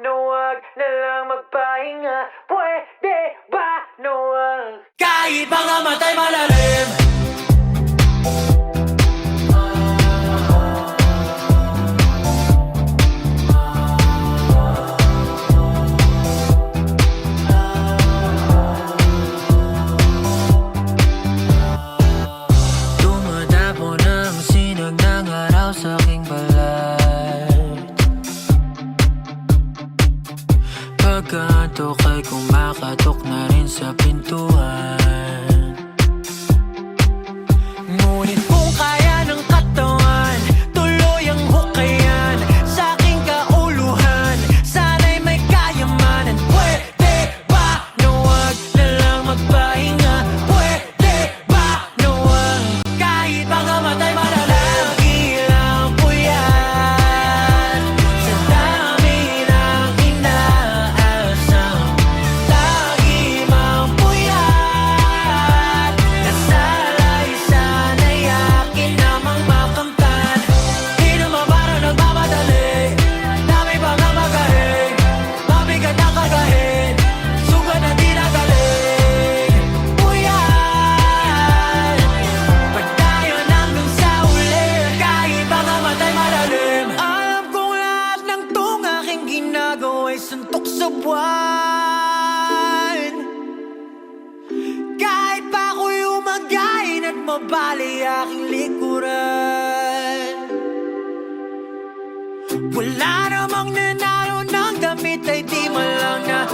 na wag na lang magpahinga? Pwede ba na wag? Kahit mga matay malalim. Tumadapo ng sinag ng araw sa aking balat. Pagkaantok ay kumakatok na rin sa pintuan. Ngunit kung kaya ng katawan, tuloy ang hukayan sa aking kauluhan. Sana'y may kayamanan. Pwede ba na wag na lang magpahinga? Pwede ba na wag? Kahit mga matay malalim, ilang puyat sa dami ng inaasam. Lagi mang puyat, nasalay sana'y akin namang makamtan. Di naman parang nagmamadali, dami pa nga magaling, mabigat na kagahin, sugat na di nagaling. Puyat, pag tayo nandun sa uli, kahit mga matay malalim. Alam kong lahat ng tong aking ginagawa'y suntok sa buwan. Kahit pa ako'y umagayin at mabali aking likuran. Wala namang nanalo ng damit ay di man lang na